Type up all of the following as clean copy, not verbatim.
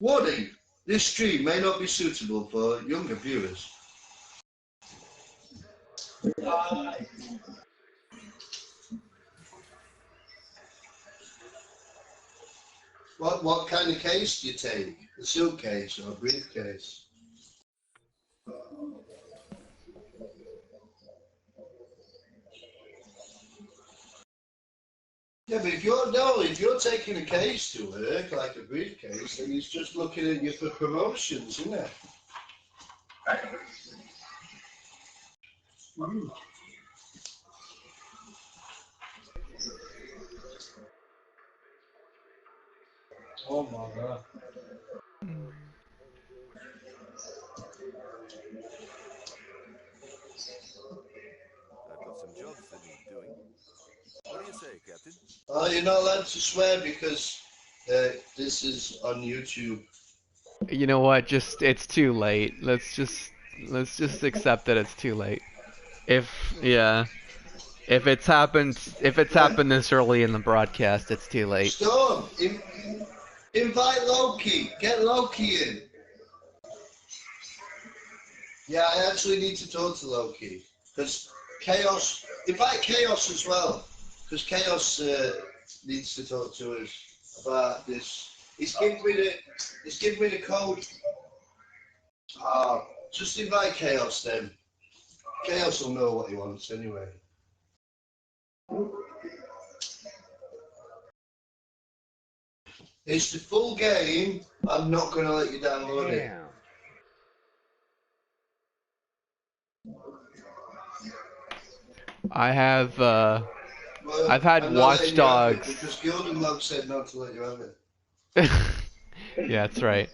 Warning, this stream may not be suitable for younger viewers. What kind of case do you take? A suitcase or a briefcase? Yeah, but if you're taking a case to work, like a briefcase, then he's just looking at you for promotions, isn't it? Mm. Oh my god. I've got some jobs that need doing. What do you say, Captain? Oh, you're not allowed to swear because this is on YouTube. You know what? It's too late. Let's just accept that it's too late. If it's happened this early in the broadcast, it's too late. Storm, invite Loki. Get Loki in. Yeah, I actually need to talk to Loki because Chaos. Invite Chaos as well because Chaos needs to talk to us about this. He's giving me the code. Just invite Chaos then. Chaos will know what he wants anyway. It's the full game. I'm not going to let you download it. I've had I'm not Watch letting you have it Dogs. because Gildenlock said not to let you have it. Yeah, that's right.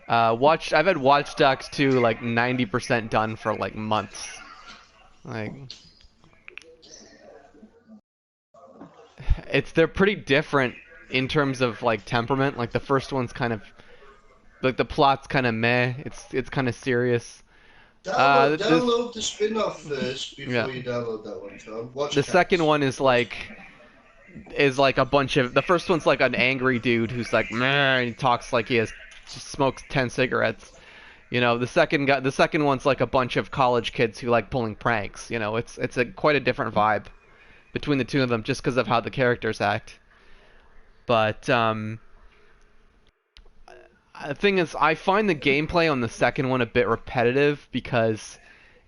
I've had Watch Dogs 2 like 90% done for like months. Like, they're pretty different in terms of like temperament. Like the first one's kind of like the plot's kind of meh. It's kind of serious. Download the spin-off first before you download that one, Tom. The second one is like a bunch of. The first one's like an angry dude who's like meh, and he talks like he smokes 10 cigarettes. You know, the second one's like a bunch of college kids who like pulling pranks. You know, it's quite a different vibe between the two of them just because of how the characters act. But the thing is, I find the gameplay on the second one a bit repetitive because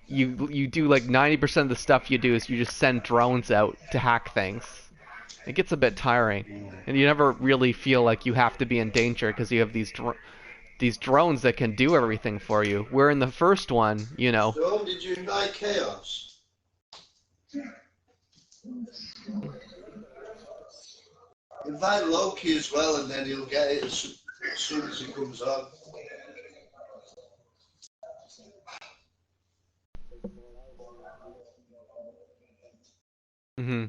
you do like 90% of the stuff you do is you just send drones out to hack things. It gets a bit tiring, and you never really feel like you have to be in danger because you have these drones that can do everything for you. Where in the first one, you know. So, did you invite Chaos? Invite Loki as well, and then he'll get it as soon as he comes on. Mm-hmm.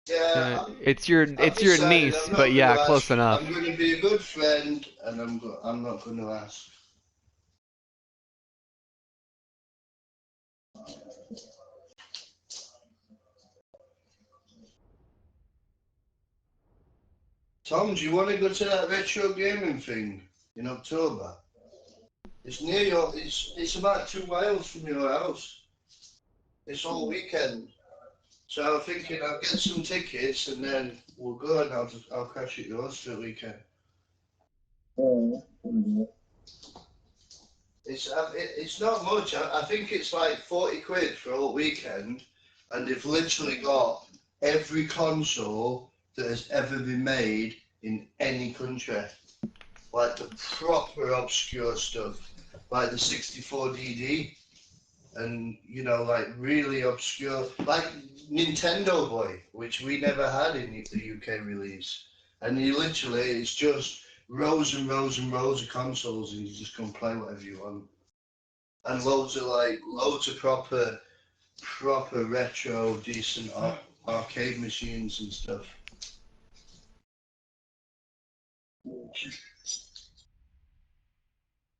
Yeah, it's your niece, but yeah, close enough. I'm going to be a good friend, and I'm not going to ask. Tom, do you want to go to that retro gaming thing in October? It's near your. It's about 2 miles from your house. It's all weekend. So I'm thinking I'll get some tickets and then we'll go and I'll crash at yours for the weekend. It's not much. I think it's like 40 quid for a whole weekend, and they've literally got every console that has ever been made in any country. Like the proper obscure stuff, like the 64DD. And you know, like really obscure, like Nintendo Boy, which we never had in the UK release. And you literally, it's just rows and rows and rows of consoles, and you just can play whatever you want. And loads of proper retro, decent arcade machines and stuff. You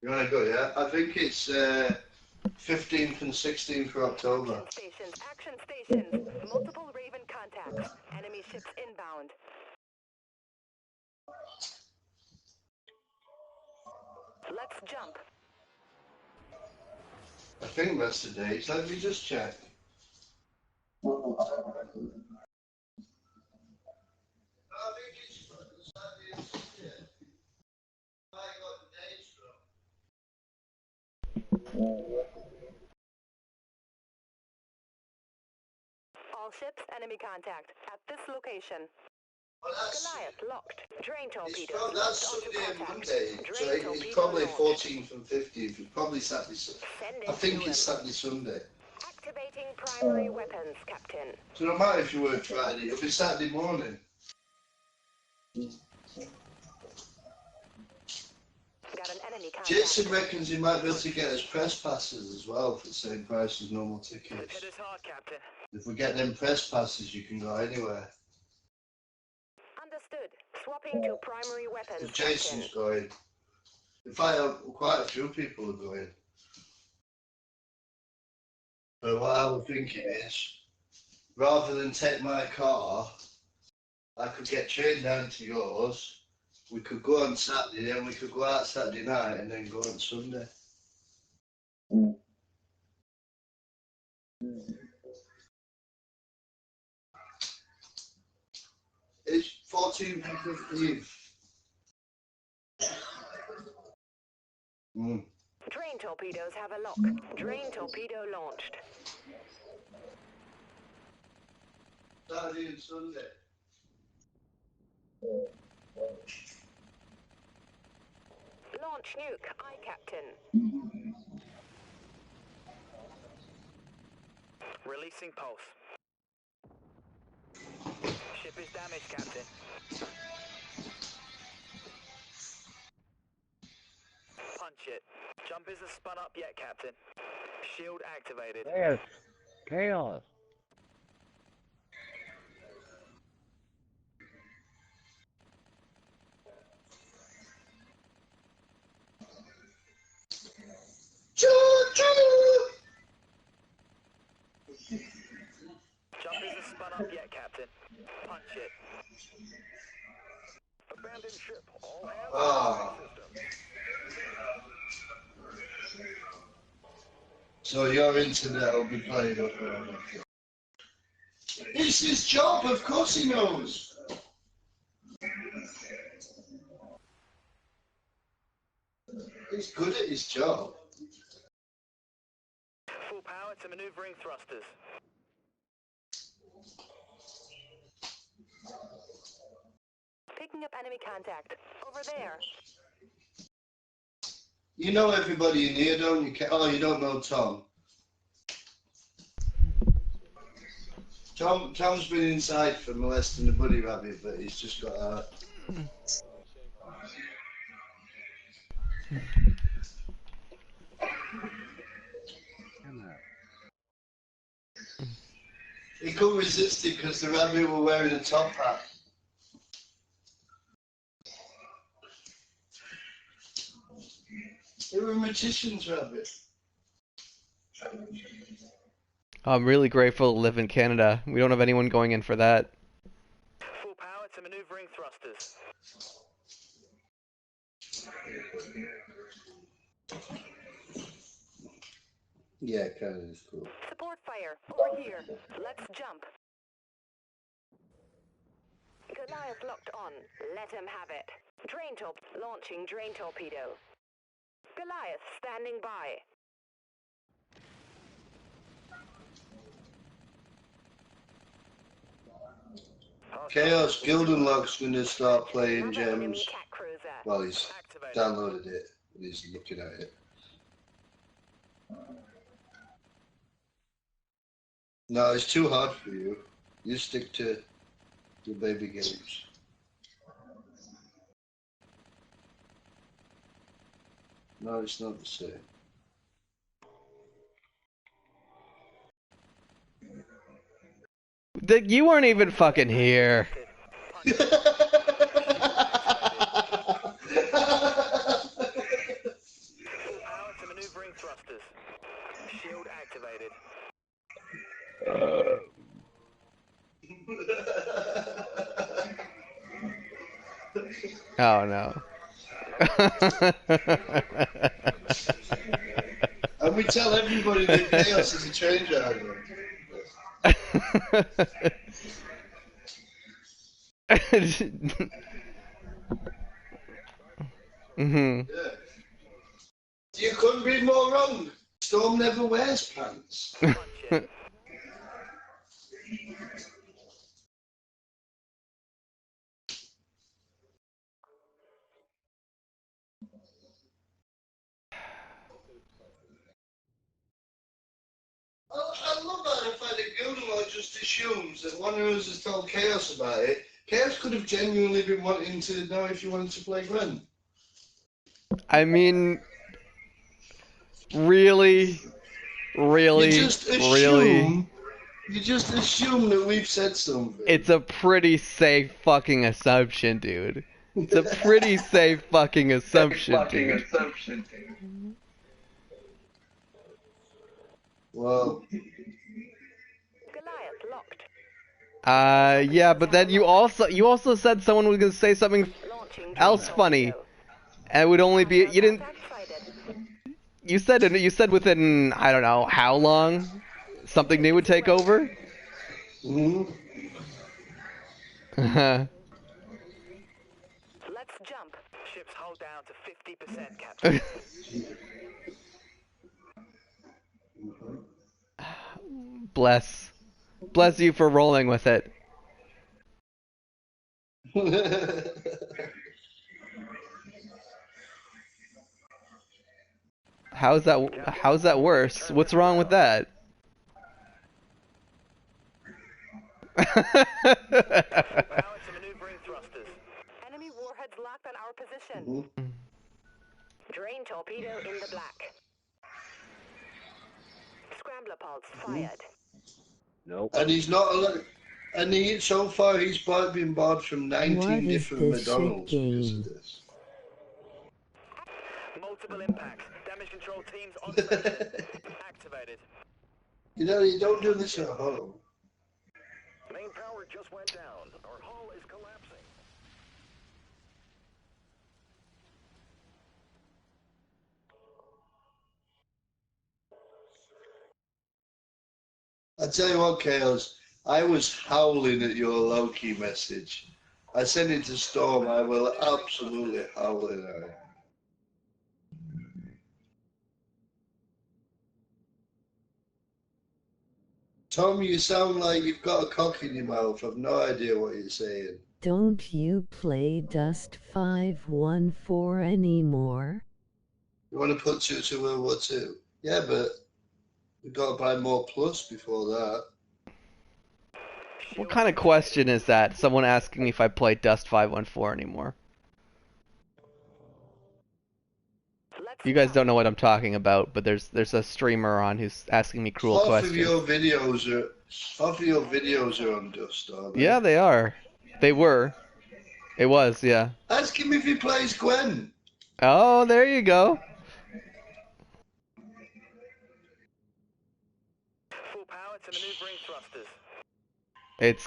wanna go? Yeah, I think it's 15th and 16th of October. Action stations. Multiple Raven contacts. Enemy ships inbound. Let's jump. I think that's the date. Let me just check. I think it's Saturday and Sunday. I got the dates wrong. All ships, enemy contact. At this location. Well, Goliath locked. Drain it's torpedoes. that's Onto Sunday and contact. Monday, so Drain it's torpedo probably launched. 14th and 15th. It's probably Saturday. Send I think into it's him. Saturday, Sunday. Activating primary weapons, Captain. So no matter if you work Friday, it'll be Saturday morning. Got an enemy contact. Jason reckons he might be able to get us press passes as well for the same price as normal tickets. Hit us hard, Captain. If we get them press passes, you can go anywhere. Understood. Swapping to primary weapons, If Captain. Jason's going. In fact, quite a few people are going. But what I was thinking is, rather than take my car, I could get trained down to yours. We could go on Saturday, then we could go out Saturday night and then go on Sunday. It's 14th and 15th. Drain torpedoes have a lock. Drain torpedo launched. Saturday and Sunday. Launch nuke. Aye, Captain. Releasing pulse. Ship is damaged, Captain. Punch it. Jump isn't spun up yet, Captain. Shield activated. There's chaos. Jump isn't spun up yet, Captain. Punch it. Abandoned ship. All hands Ah. So your internet will be playing up around. It's his job, of course he knows. He's good at his job. Full power to maneuvering thrusters. Picking up enemy contact. Over there. You know everybody in here, don't you? Oh, you don't know Tom. Tom's been inside for molesting the bunny rabbit, but he's just got out. He couldn't resist it because the rabbit were wearing a top hat. They were a magician's rabbit. I'm really grateful to live in Canada. We don't have anyone going in for that. Full power to maneuvering thrusters. Yeah, Canada's cool. Support fire. Over here. Let's jump. Goliath locked on. Let him have it. Drain torpedo. Launching drain torpedo. Goliath standing by. Chaos Gildenlock's going to start playing Another enemy gems. attack cruiser. Well, he's Activated. downloaded it. He's looking at it. No, it's too hard for you. You stick to your baby games. No, it's not the same. You weren't even fucking here. Punch it. Full power to maneuvering thrusters. Shield activated. Oh no. And we tell everybody that Chaos is a train driver. Mhm. Yeah. You couldn't be more wrong. Storm never wears pants. Punch it. I love that the fact that Gildenlock just assumes that one of us has told Chaos about it. Chaos could have genuinely been wanting to know if you wanted to play Gwen. I mean, really, You just really. assume. You just assume that we've said something. It's a pretty safe fucking assumption, dude. It's a pretty safe fucking assumption, dude. Well, Goliath locked. Yeah, but then you also said someone was gonna say something Launching else Dreadnought. funny, and it would only be you didn't. Excited. You said within I don't know how long something new would take over. mhm. Uh-huh. Let's jump. Ship's hull down to 50%, Captain. Bless you for rolling with it. How's that worse? What's wrong with that? Full power to maneuvering thrusters. Enemy warheads locked on our position. Mhm. Drain torpedo in the black. Scrambler pods fired. Nope. And he's not alone. And so far he's been barred from 19 What is different this shit McDonald's because game? of this. Multiple impacts. Damage control teams on station. Activated. You know, you don't do this at home. Main power just went down. Our hull is collapsing. I tell you what, Chaos, I was howling at your Loki message. I sent it to Storm. I will absolutely howling at it. Tom, you sound like you've got a cock in your mouth. I've no idea what you're saying. Don't you play Dust 514 anymore? You want to put 2 to World War II? Yeah, but we've got to buy more Plus before that. What kind of question is that? Someone asking me if I play Dust 514 anymore. Let's You guys jump. don't know what I'm talking about, but there's a streamer on who's asking me cruel Half questions. of your videos are on Dust, aren't they? Yeah, they are. They were. It was, yeah. Ask him if he plays Gwen. Oh, there you go. Full power to maneuvering thrusters.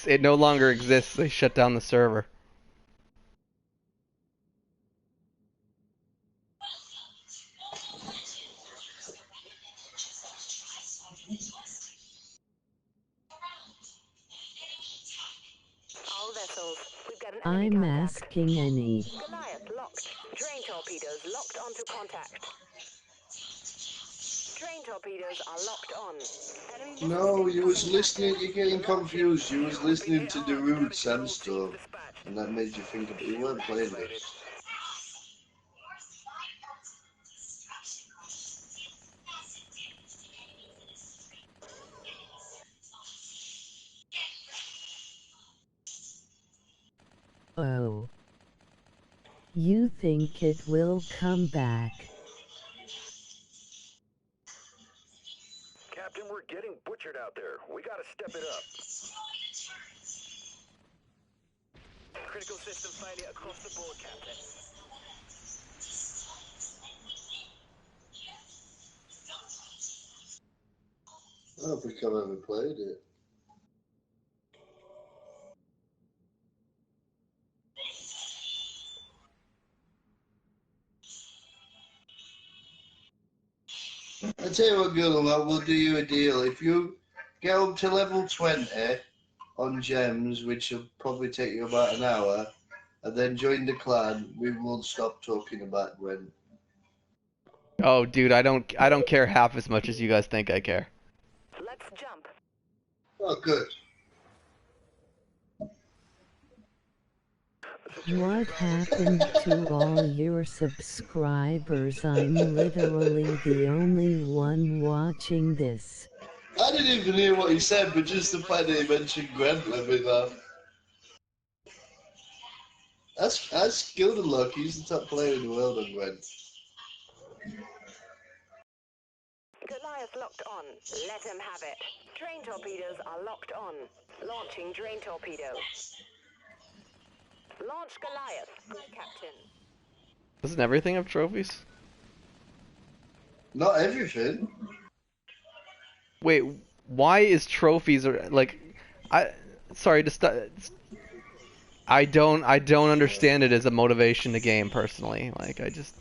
It no longer exists. They shut down the server. All vessels. We've got an enemy I'm contact. asking any. Goliath locked. Drain torpedoes locked onto contact. Drain torpedoes are locked on. Enemy missile No, you was incoming, listening. Captain. You're getting confused. You was listening to the Damage rude control teams sandstorm, dispatched. and that made you think of it. You weren't playing Activated. this. Oh. You think it will come back? Captain, we're getting butchered out there. We gotta step it up. Critical system failure across the board, Captain. I don't think I've ever played it. tell you what, Gildenlock, we'll do you a deal. If you get up to level 20 on gems, which will probably take you about an hour, and then join the clan, we will stop talking about Gwen. Oh, dude, I don't care half as much as you guys think I care. Let's jump. Oh, good. What happened to all your subscribers? I'm literally the only one watching this. I didn't even hear what he said, but just the fact that he mentioned Gwen let me laugh. That's Gildenlock. He's the top player in the world on Gwen. Goliath locked on. Let him have it. Drain torpedoes are locked on. Launching drain torpedo. Launch Goliath. Go, Captain. Doesn't everything have trophies? Not everything. Wait, why is trophies like? Sorry to start. I don't understand it as a motivation to game personally. Like I just.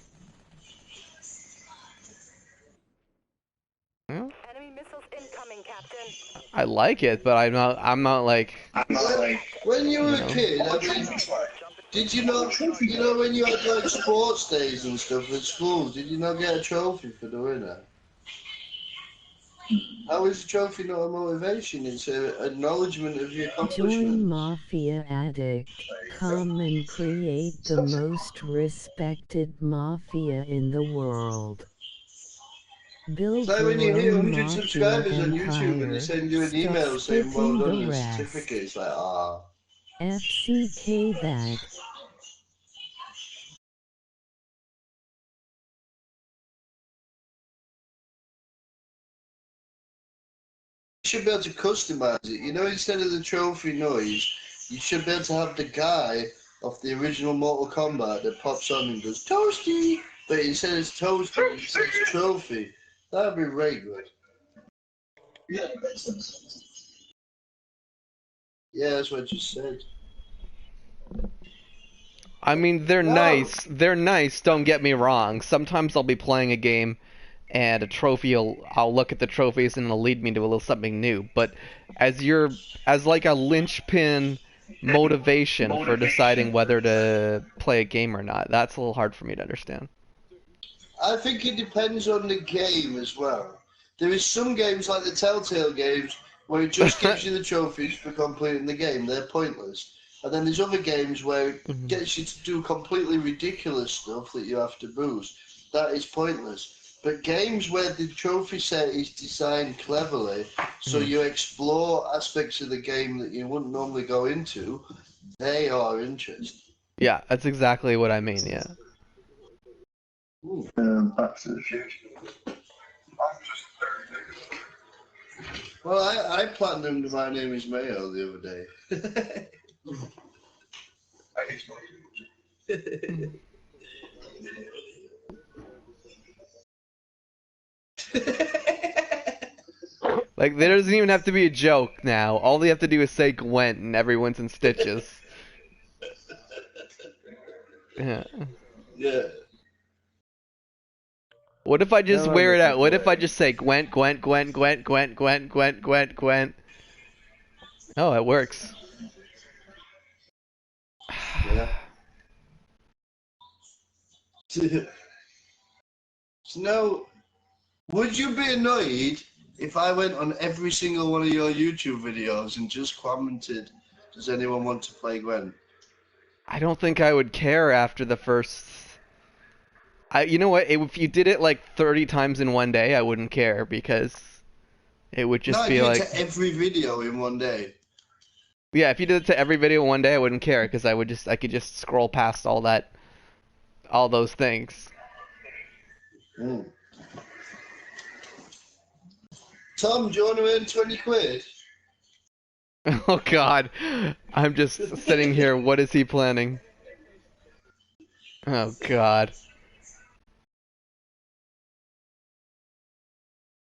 Well, Enemy missiles incoming, Captain. I like it, but I'm not like. When you were You know. a kid, I mean, did you not, when you had like sports days and stuff at school, did you not get a trophy for the winner? How is a trophy not a motivation? It's an acknowledgement of your Join accomplishment. Mafia Addict. Come and create the most respected mafia in the world. Build So when your you hear own 100 mafia subscribers on YouTube and they empire. send you an Stop email saying well skipping done the and a rest. certificate, it's like, ah. FCK that. You should be able to customize it. Instead of the trophy noise, you should be able to have the guy of the original Mortal Kombat that pops on and goes, Toasty! But instead it's Toasty, it says trophy. That'd be very good. Yeah, that makes sense. Yeah, that's what you said. I mean, they're nice. They're nice. Don't get me wrong. Sometimes I'll be playing a game, and a trophy. I'll look at the trophies, and it'll lead me to a little something new. But as like a linchpin motivation for deciding whether to play a game or not, that's a little hard for me to understand. I think it depends on the game as well. There is some games like the Telltale games where it just gives you the trophies for completing the game. They're pointless. And then there's other games where it gets you to do completely ridiculous stuff that you have to boost. That is pointless. But games where the trophy set is designed cleverly, so you explore aspects of the game that you wouldn't normally go into, they are interesting. Yeah, that's exactly what I mean. Yeah. Back to the Future. Well, I platinumed My Name is Mayo the other day. Like, there doesn't even have to be a joke now. All they have to do is say Gwent, and everyone's in stitches. Yeah. Yeah. What if I just No, wear it I'm out? What if I just say Gwent, Gwent, Gwent, Gwent, Gwent, Gwent, Gwent, Gwent, Gwent? Oh, it works. Yeah. So, would you be annoyed if I went on every single one of your YouTube videos and just commented, does anyone want to play Gwen? I don't think I would care after the first... You know what? If you did it like 30 times in one day, I wouldn't care because it would just be like... to every video in one day. Yeah, if you did it to every video in one day, I wouldn't care because I could just scroll past all those things. Mm. Tom, do you want to earn 20 quid? Oh God, I'm just sitting here. What is he planning? Oh God.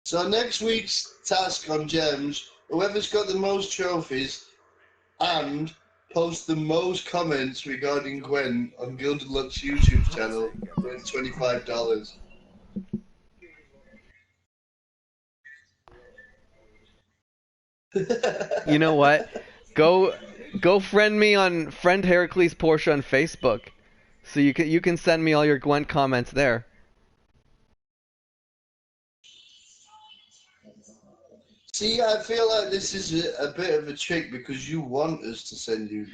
So next week's task on Gems, whoever's got the most trophies and post the most comments regarding Gwen on Gildenlock's YouTube channel wins $25. You know what? Go friend me on friend Heracles Porsche on Facebook, so you can send me all your Gwent comments there. See, I feel like this is a bit of a trick because you want us to send you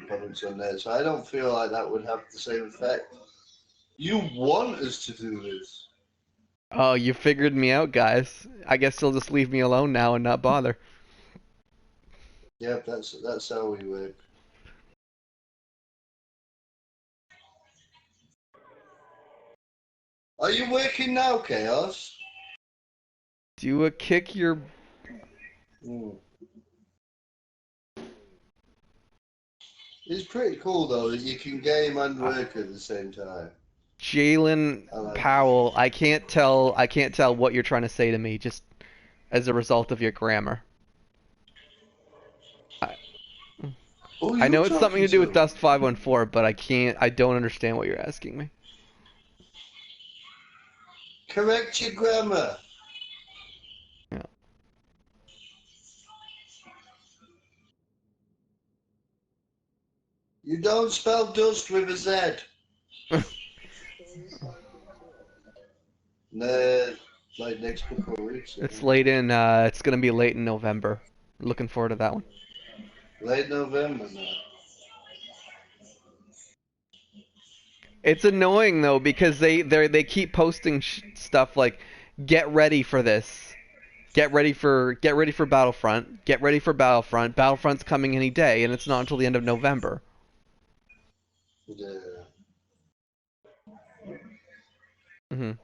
comments on there, so I don't feel like that would have the same effect. You want us to do this. Oh, you figured me out, guys. I guess you'll just leave me alone now and not bother. Yep, that's how we work. Are you working now, Chaos? Do a kick your... It's pretty cool though that you can game and work at the same time. Jalen Powell, I can't tell what you're trying to say to me just as a result of your grammar. I know it's something to do with Dust 514, but I don't understand what you're asking me. Correct your grammar. Yeah. You don't spell dust with a Z. Like next couple of weeks. It's gonna be late in November. Looking forward to that one. Late November now. It's annoying though because they keep posting stuff like, get ready for this, get ready for Battlefront, get ready for Battlefront. Battlefront's coming any day, and it's not until the end of November. Yeah. Mhm.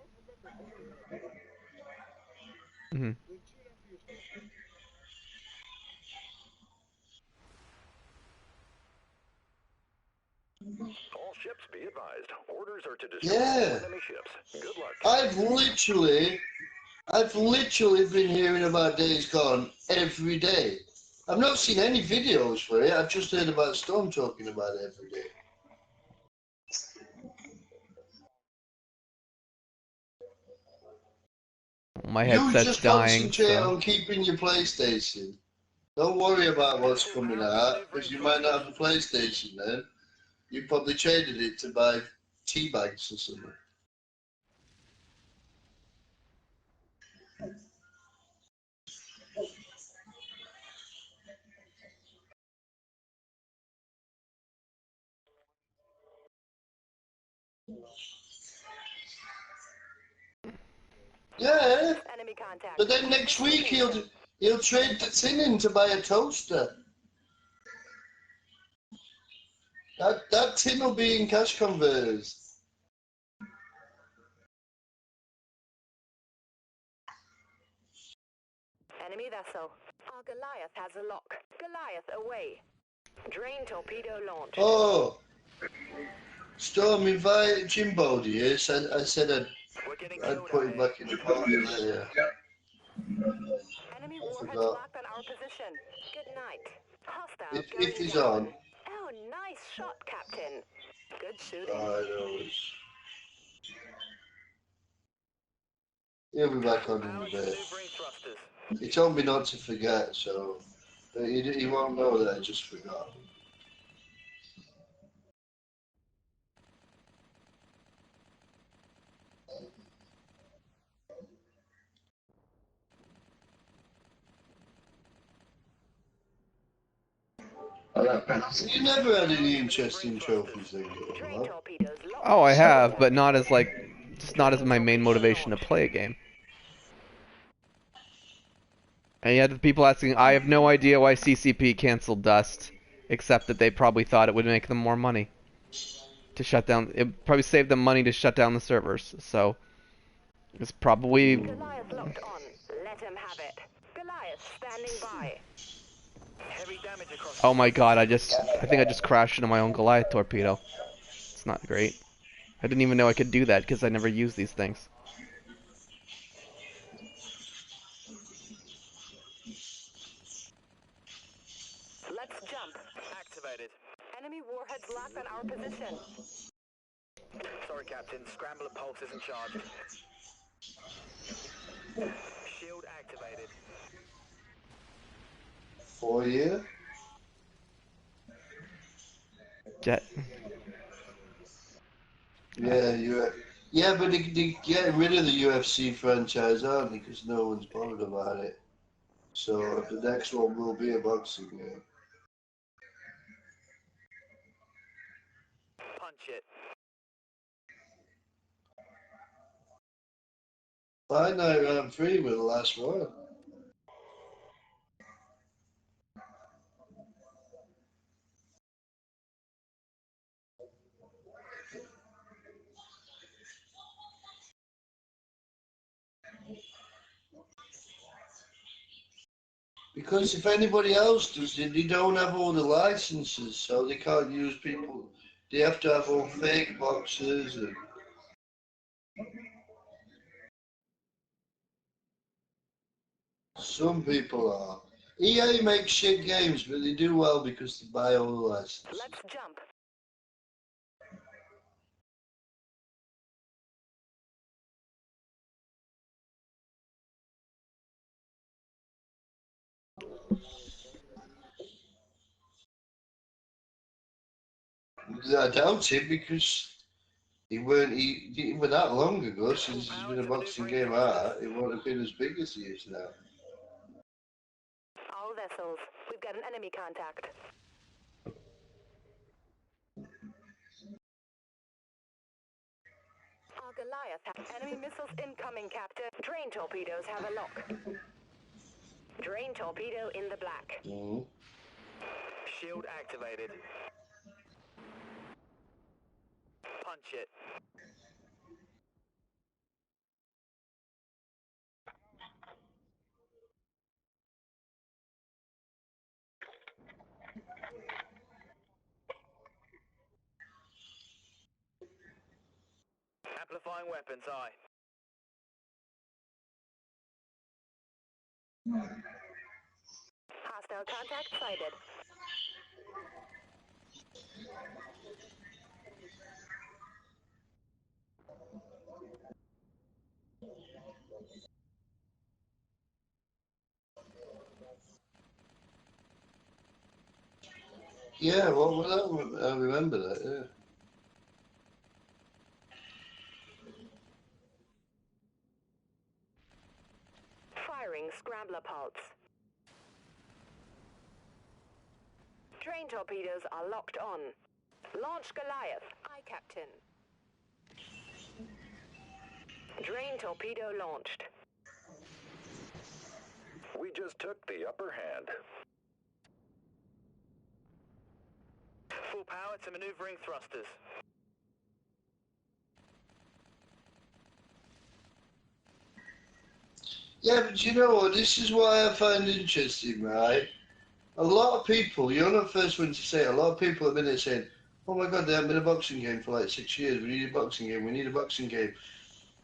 Mhm. All ships be advised. Orders are to destroy enemy ships. Good luck. I've literally been hearing about Days Gone every day. I've not seen any videos for it. I've just heard about Storm talking about it every day. My headset's you just dying. Concentrate So. on keeping your PlayStation. Don't worry about what's coming out, because you might not have a PlayStation then. You probably traded it to buy tea bags or something. Yeah, but then next week he'll trade the tin in to buy a toaster. That tin will be in cash converters. Enemy vessel. Our Goliath has a lock. Goliath away. Drain torpedo launch. Oh, Storm invited Jimbo here. I said I'd put him back in the party later. Enemy warheads locked on our position. Good night. Hostile If he's on. Oh, nice shot, Captain. Good shooting. I know. He'll be back on in a bit. He told me not to forget, so he won't know that I just forgot. You never had any interesting trophies then, Gildenlock? Oh, I have, but not as just not as my main motivation to play a game. And you had people asking, I have no idea why CCP canceled Dust, except that they probably thought it would make them more money to shut down. It probably saved them money to shut down the servers. So it's probably. Goliath locked on. Let him have it. Goliath standing by. Heavy damage across. Oh my God! I think I just crashed into my own Goliath torpedo. It's not great. I didn't even know I could do that because I never use these things. Let's jump. Activated. Enemy warheads locked on our position. Sorry, Captain. Scrambler pulse isn't charged. Shield activated. 4 year. Jet. Yeah, yeah, but they getting rid of the UFC franchise, aren't they? Because no one's bothered about it. So the next one will be a boxing game. Punch it. Fight Night Round 3 was the last one. Because if anybody else does it, they don't have all the licenses, so they can't use people. They have to have all fake boxes. And some people are. EA makes shit games, but they do well because they buy all the licenses. Let's jump. I doubt it because he weren't that long ago since he's been a boxing game out. It won't have been as big as he is now. All vessels. We've got an enemy contact. Our Goliath has enemy missiles incoming, Captain. Drain torpedoes have a lock. Drain torpedo in the black. Mm-hmm. Shield activated. Punch it. Amplifying weapons, aye. Hostile contact sighted. Yeah, what was that? I remember that, yeah. Firing scrambler pulse. Drain torpedoes are locked on. Launch Goliath. Aye, Captain. Drain torpedo launched. We just took the upper hand. Full power to maneuvering thrusters. Yeah, but you know what? This is why I find interesting, right? A lot of people, you're not the first one to say it, a lot of people have been there saying, oh my god, there hasn't been a boxing game for like 6 years, we need a boxing game, we need a boxing game.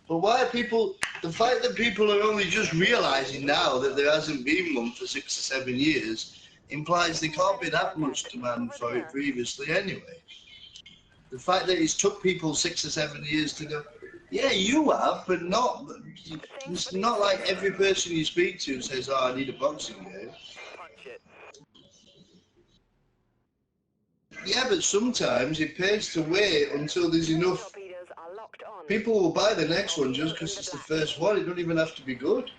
But why are people, the fact that people are only just realising now that there hasn't been one for 6 or 7 years implies there can't be that much demand for it previously anyway. The fact that it's took people 6 or 7 years to go, yeah, you have, but not, it's not like every person you speak to says, oh, I need a boxing game. Punch it. Yeah, but sometimes it pays to wait until there's enough. Torpedoes are locked on. People will buy the next one just because it's the first one. It don't even have to be good.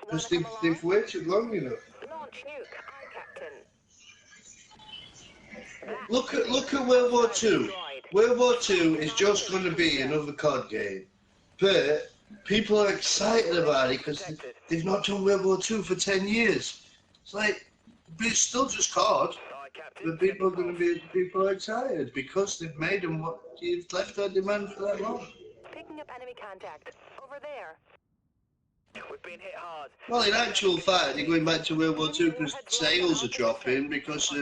Because they've waited long enough. Launch nuke. Aye, Captain. Look at World War II. World War II is just going to be another COD game. But people are excited about it because they've not done World War II for 10 years. It's like, but it's still just COD. But people are going to are excited because they've made them what you've left that demand for that long. Picking up enemy contact. Over there. We've been hit hard. Well, in actual fact, they're going back to World War II because sales are dropping because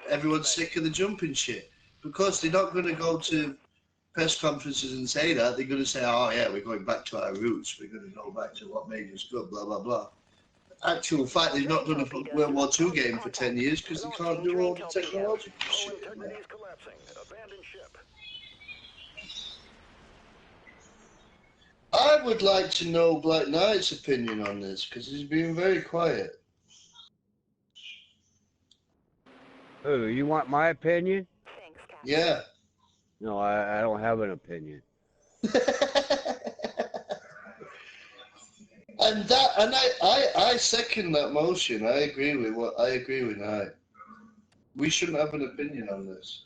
everyone's sick of the jumping shit. Because they're not going to go to press conferences and say that. They're going to say, oh yeah, we're going back to our roots. We're going to go back to what made us good, blah, blah, blah. Actual fact, they've not done a World War II game for 10 years because they can't do all the technological shit. Integrity's collapsing. Abandon ship. I would like to know Black Knight's opinion on this because he's been very quiet. Oh, you want my opinion? Thanks, Captain. Yeah. No, I don't have an opinion. I second that motion. I agree with Knight. We shouldn't have an opinion on this.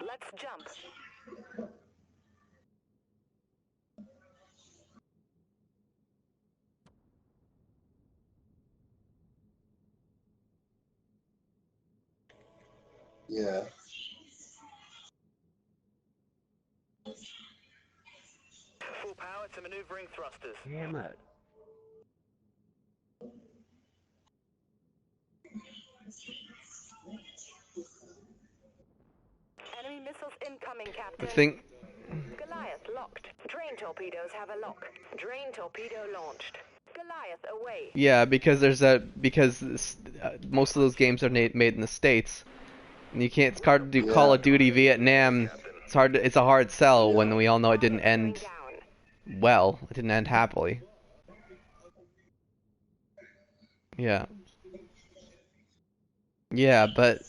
Let's jump. Yeah. Full power to maneuvering thrusters. Damn it. Enemy missiles incoming, I Captain. think Goliath locked. Drain torpedoes have a lock. Drain torpedo launched. Goliath away. yeah, because most of those games are made in the States, and you can't. It's hard to do Call of Duty Vietnam. It's a hard sell when we all know it didn't end well. It didn't end happily. Yeah. Yeah, but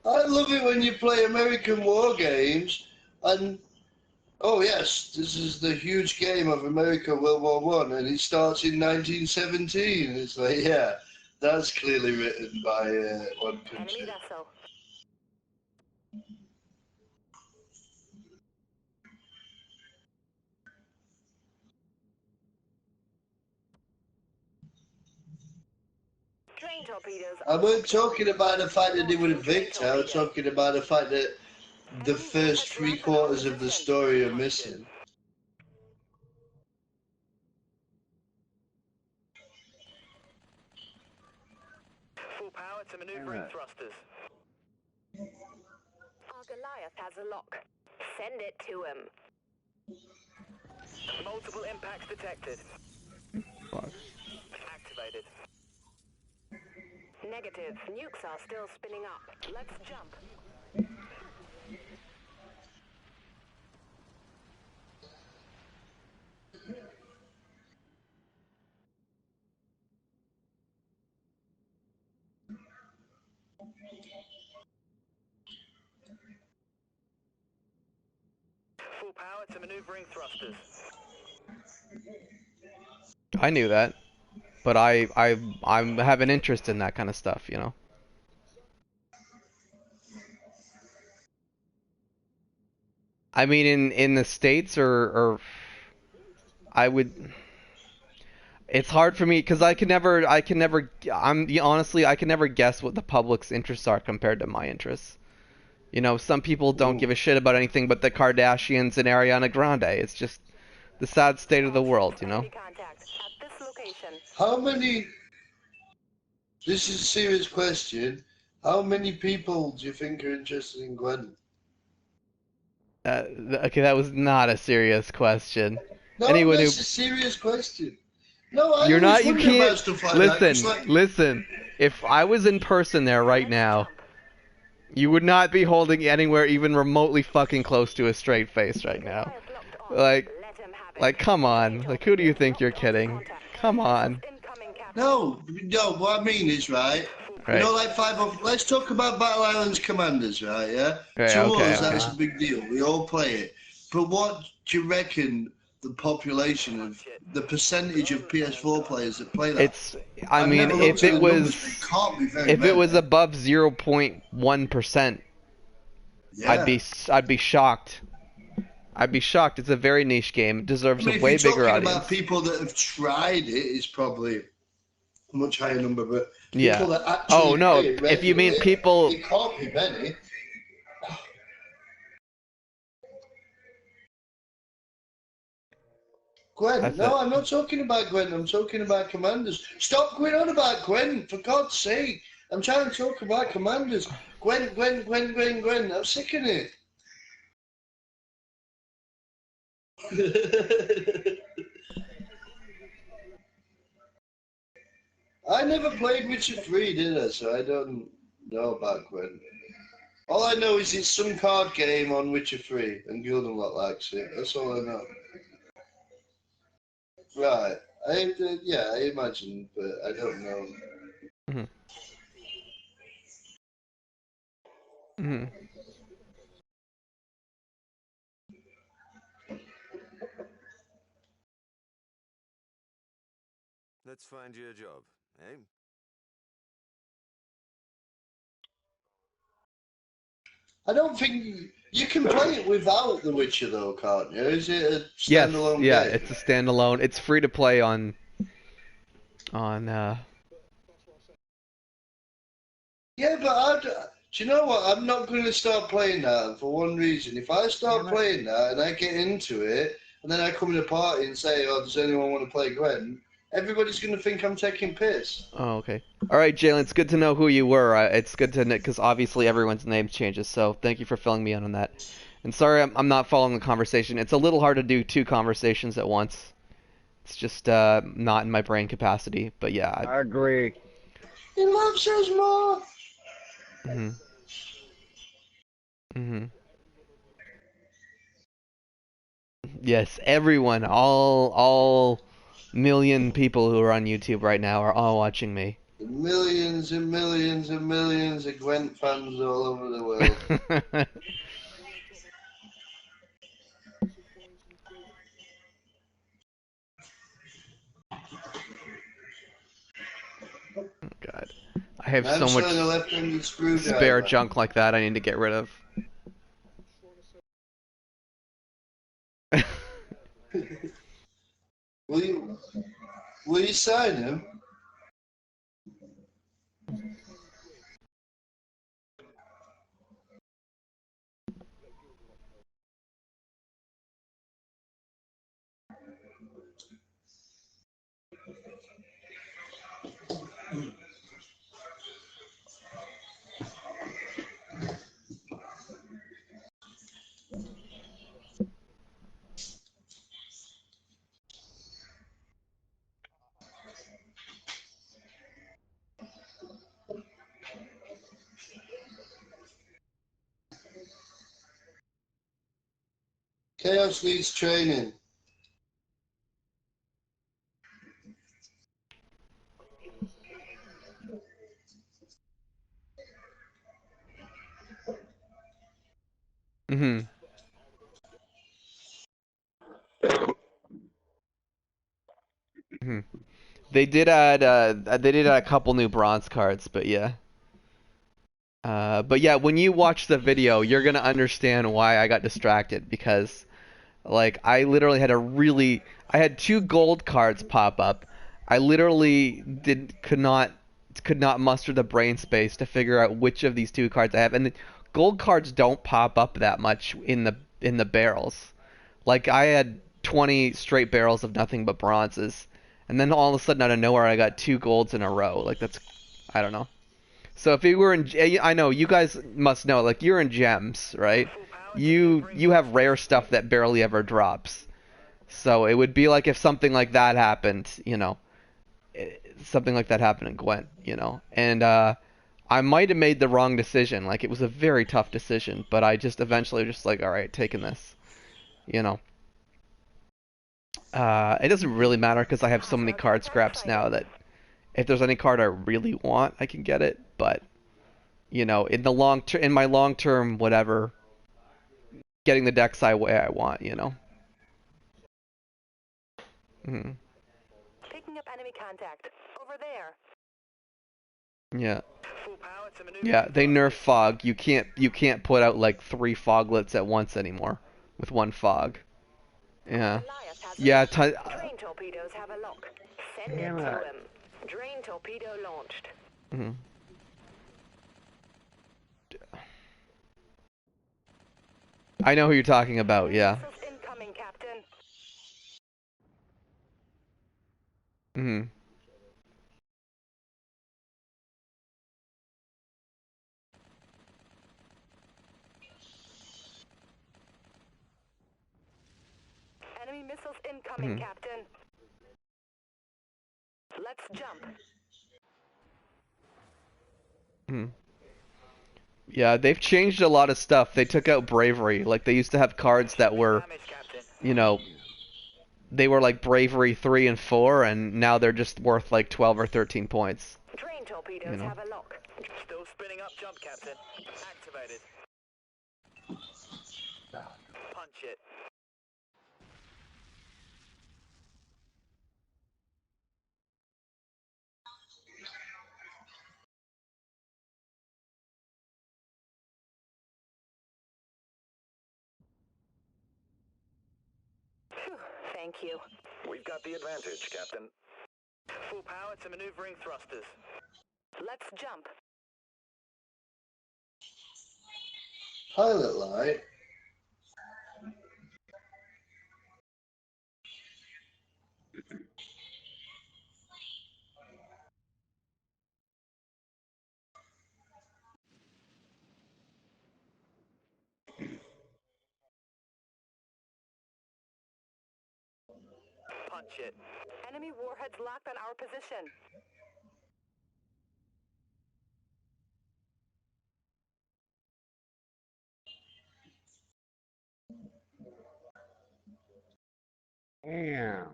I love it when you play American war games and oh yes, this is the huge game of America World War One, and it starts in 1917. It's like, yeah, that's clearly written by one country. Enemy vessel. Drain torpedoes. I weren't talking about the fact that they were Vindicta. I was talking about the fact that the first 3/4 of the story are missing. Full power to maneuvering thrusters. Our Goliath has a lock. Send it to him. Multiple impacts detected. fuck. Activated. Negative. Nukes are still spinning up. Let's jump. Full power to maneuvering thrusters. I knew that, but I have an interest in that kind of stuff, you know. I mean, in the States or I would. It's hard for me because I can never. Honestly, I can never guess what the public's interests are compared to my interests. You know, some people don't give a shit about anything but the Kardashians and Ariana Grande. It's just the sad state of the world, you know. Contact at this location. How many? This is a serious question. How many people do you think are interested in Gwen? Okay, that was not a serious question. No, Anyone that's who a serious question. No, I you're always not, you wonder about can't stuff like that. 'Cause, listen. like, Listen. If I was in person there right now, you would not be holding anywhere even remotely fucking close to a straight face right now. Like, come on. Like, who do you think you're kidding? Come on. no, what I mean is, right, you know, like let's talk about Battle Island's Commanders, right, yeah? Right, To okay, us, that's okay. a big deal. We all play it. But what do you reckon the population of, the percentage of PS4 players that play that? I mean, never looked if at it the numbers, was, but it can't be very if it was many. above 0.1%, Yeah. I'd be shocked. I'd be shocked. It's a very niche game. It deserves I mean, a if way you're bigger talking audience. about people that have tried it, it's probably a much higher number. But Yeah. people that actually Oh no, play it if you mean regularly, people, it can't be many. Gwen, no, I'm not talking about Gwen. I'm talking about Commanders. Stop going on about Gwen, for God's sake. I'm trying to talk about Commanders. Gwen. I'm sick of it. I never played Witcher 3, did I? So I don't know about Gwen. All I know is it's some card game on Witcher 3, and Gildenlock likes it. That's all I know. Right. Yeah, I imagine, but I don't know. Mm-hmm. Mm-hmm. Let's find you a job, eh? I don't think you can play it without The Witcher, though, can't you? Is it a Yes, standalone yeah, game? it's a standalone. It's free to play on Yeah, but do you know what? I'm not going to start playing that for one reason. If I start playing that and I get into it, and then I come to a party and say, "Oh, does anyone want to play Gwen?" Everybody's going to think I'm taking piss. Oh, okay. All right, Jalen, it's good to know who you were. It's good to know because obviously everyone's name changes. So thank you for filling me in on that. And sorry, I'm not following the conversation. It's a little hard to do two conversations at once. It's just not in my brain capacity. But yeah. I agree. He loves us more. Mhm. Mhm. Yes, everyone, all million people who are on YouTube right now are all watching me. Millions and millions and millions of Gwent fans all over the world. God, I have I'm so much selling a left-handed screwdriver. spare junk like that I need to get rid of. Will you sign him? Chaos needs training. Mhm. Mhm. They did add a couple new bronze cards, but yeah. But yeah, when you watch the video, you're gonna understand why I got distracted because like I had two gold cards pop up. I literally could not muster the brain space to figure out which of these two cards I have. And the gold cards don't pop up that much in the barrels. Like I had 20 straight barrels of nothing but bronzes, and then all of a sudden out of nowhere I got two golds in a row. Like that's I don't know. So if you were in, I know you guys must know, like you're in gems, right? You have rare stuff that barely ever drops. So it would be like if something like that happened, something like that happened in Gwent, And I might have made the wrong decision. Like it was a very tough decision, but I just eventually just like, all right, taking this, you know. It doesn't really matter because I have so many card scraps now that if there's any card I really want, I can get it. But in my long term, whatever, getting the decks way I want. Mm. Picking up enemy contact. Over there. Yeah. Full power to maneuver. Yeah, they nerf fog. You can't put out like 3 foglets at once anymore with one fog. Yeah. Yeah. Drain torpedoes have a lock. Send it to him. Drain torpedo launched. Mhm. I know who you're talking about. Yeah. Incoming, Captain. Mhm. Enemy missiles incoming, Mhm. Captain. Let's jump. Mhm. Yeah, they've changed a lot of stuff. They took out bravery. Like they used to have cards that were, you know, they were like bravery 3 and 4, and now they're just worth like 12 or 13 points. Drain torpedoes You know. have a lock. Still spinning up jump, Captain. Activated. Punch it. Phew, thank you. We've got the advantage, Captain. Full power to maneuvering thrusters. Let's jump. Pilot light. Punch it. Enemy warheads locked on our position. Damn.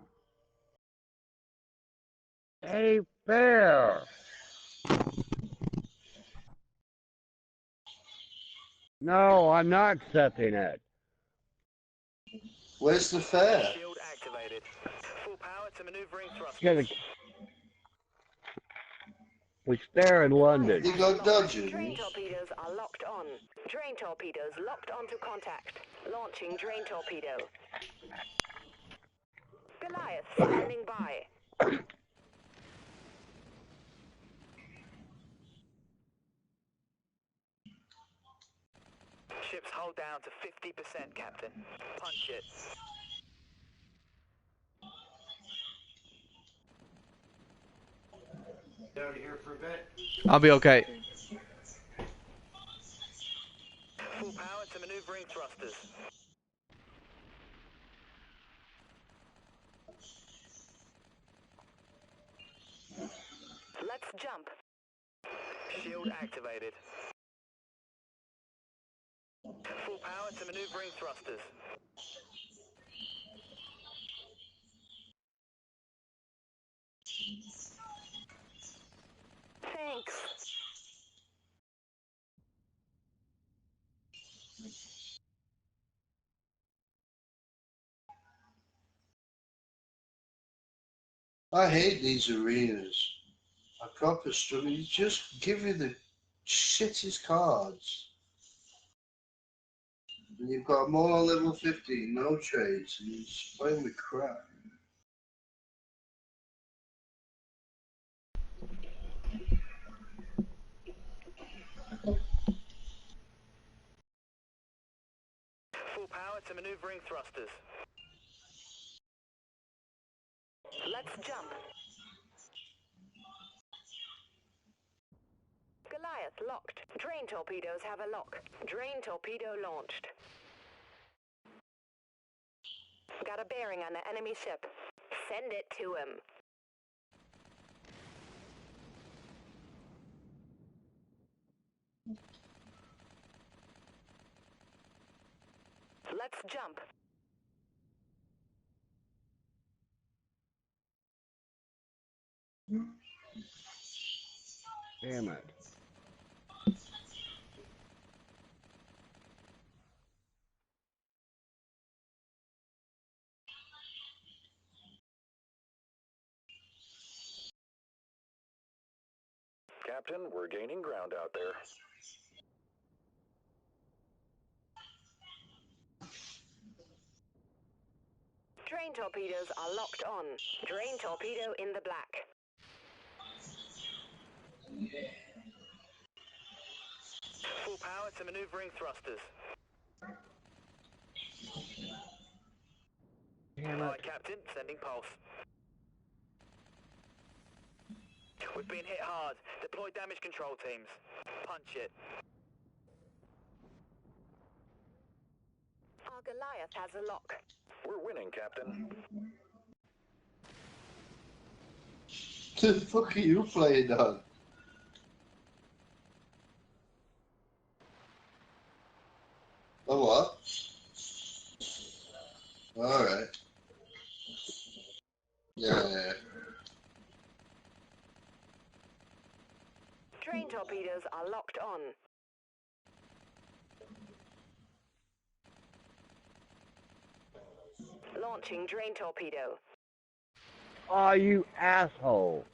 Hey, fair. No, I'm not accepting it. Where's the fare? Shield activated. Full power to maneuvering thrusters. Get a... We stare in London. You got dodges. Drain torpedoes are locked on. Drain torpedoes locked onto contact. Launching drain torpedo. Goliath standing by. Ships hull down to 50%, Captain. Punch it. I'll be okay. Full power to maneuvering thrusters. Let's jump. Shield activated. Full power to maneuvering thrusters. Thanks. I hate these arenas. I proper struggle. You just give you the shittest cards. And you've got them all on level 15, no trades, and you're just playing with crap. Full power to maneuvering thrusters. Let's jump. Goliath locked. Drain torpedoes have a lock. Drain torpedo launched. Got a bearing on the enemy ship. Send it to him. Let's jump. Damn it. Captain, we're gaining ground out there. Drain torpedoes are locked on. Drain torpedo in the black. Full power to maneuvering thrusters. Damn Alright, it. Captain, sending pulse. We've been hit hard. Deploy damage control teams. Punch it. Our Goliath has a lock. We're winning, Captain. The fuck are you playing on? Oh what? Alright. Yeah. Train torpedoes are locked on. Launching drain torpedo. Oh, you asshole.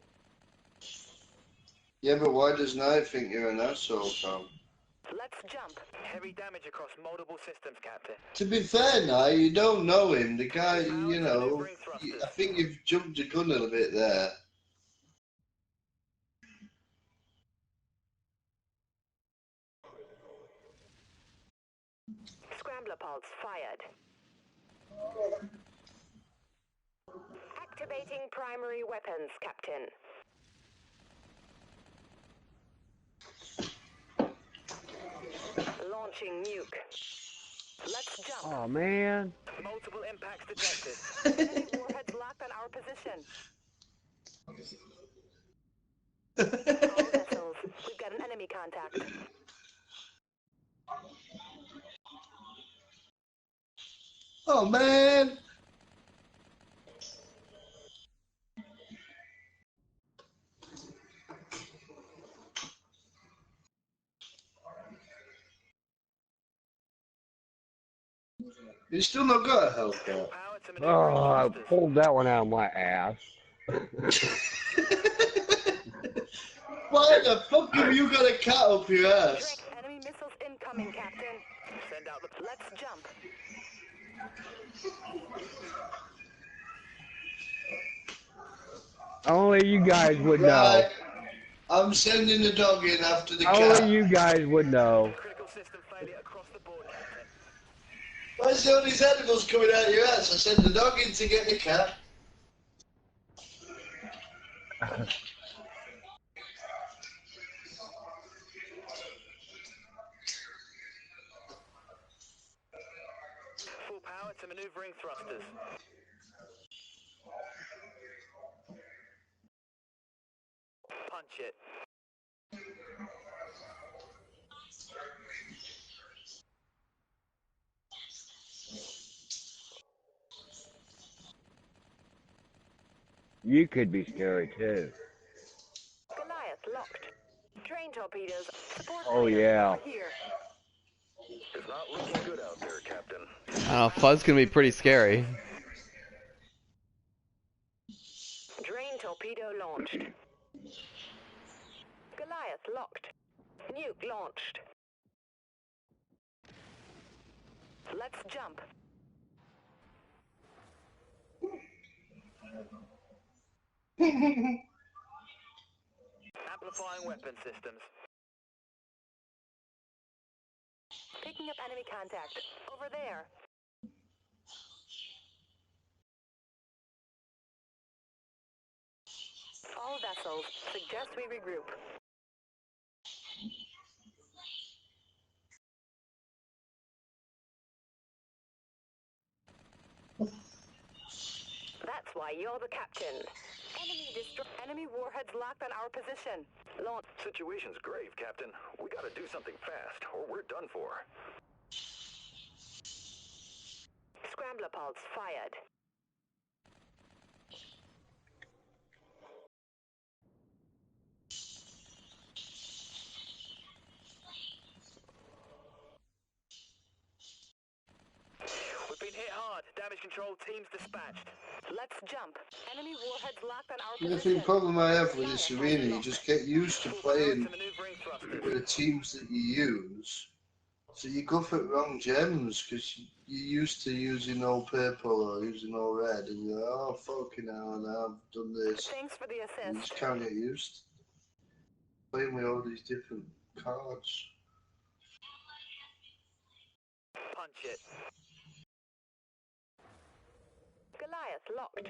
Yeah, but why does Knight think you're an asshole, Tom? Let's jump. Heavy damage across multiple systems, Captain. To be fair, Knight, you don't know him. The guy, Power you to know, maneuvering thrusters. I think you've jumped the gun a little bit there. Scrambler pods fired. Activating primary weapons, Captain. Launching nuke. Let's jump. Oh, man. Multiple impacts detected. Enemy warheads locked on our position. All vessels. We've got an enemy contact. Oh, man! You still not got a Hellcat? Power to Oh, maneuvering I thrusters. pulled that one out of my ass. Why the fuck have you got a cat up your ass? Enemy missiles incoming, Captain. Send out the... Let's jump. Only you guys would know. Right, I'm sending the dog in after the cat. Only you guys would know. Critical system failure across the board, Captain. Why's all these animals coming out of your ass? I sent the dog in to get the cat. Full power to maneuvering thrusters. Punch it. You could be scary, too. Goliath locked. Train torpedoes. Support Oh, fire yeah. over here. It's not looking good out there, Captain. I don't know, Fuzz can be pretty scary. Drain torpedo launched. Goliath locked. Nuke launched. Let's jump. Amplifying weapon systems. Picking up enemy contact. Over there. All vessels. Suggest we regroup. That's why you're the captain. Enemy warheads locked on our position. Launch. Situation's grave, Captain. We gotta do something fast, or we're done for. Scrambler pods fired. We've been hit hard. Damage control teams dispatched. Let's jump. Enemy warheads locked on our The position. problem I have with this arena, you just get used to Full power playing to maneuvering thrusters. with the teams that you use. So you go for the wrong gems because you're used to using all purple or using all red, and you're like, oh fucking hell, now I've done this. Thanks for the You assist. just can't get used to playing with all these different cards. Punch it. Goliath locked.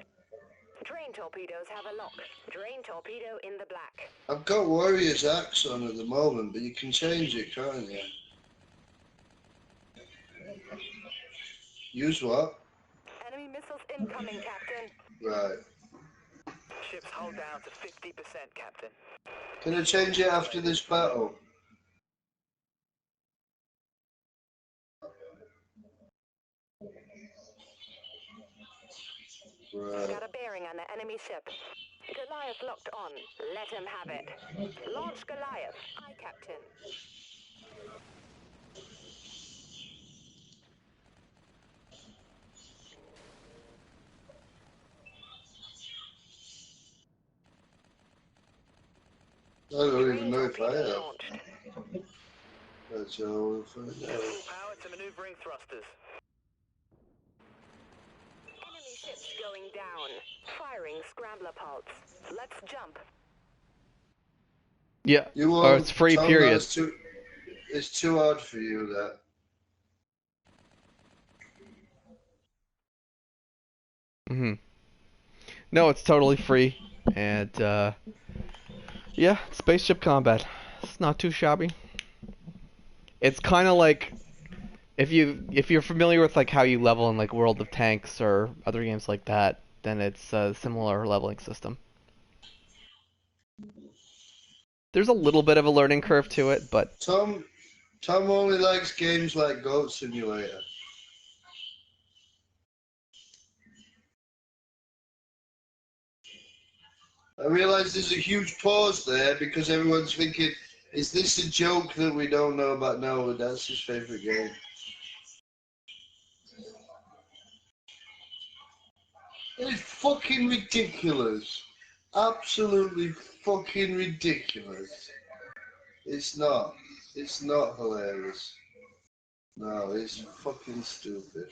Drain torpedoes have a lock. Drain torpedo in the black. I've got Warrior's Axe on at the moment, but you can change it, can't you? Use what? Enemy missiles incoming, Captain. Right. Ships hull down to 50%, Captain. Can I change it after this battle? Right. Got a bearing on the enemy ship. Goliath locked on. Let him have it. Launch Goliath. Aye, Captain. I don't even Drain know if I torpedo have. launched. That's all we'll find out. Full power to maneuvering thrusters. Enemy ships going down. Firing scrambler pulse. Let's jump. Yeah. You Or won't, it's free, Tom, period. it's too hard for you, that. No, it's totally free, and yeah, spaceship combat. It's not too shabby. It's kind of like if you're familiar with like how you level in like World of Tanks or other games like that, then it's a similar leveling system. There's a little bit of a learning curve to it, but Tom only likes games like Goat Simulator. I realise there's a huge pause there because everyone's thinking, is this a joke that we don't know about? No, that's his favourite game. It's fucking ridiculous. Absolutely fucking ridiculous. It's not. It's not hilarious. No, it's fucking stupid.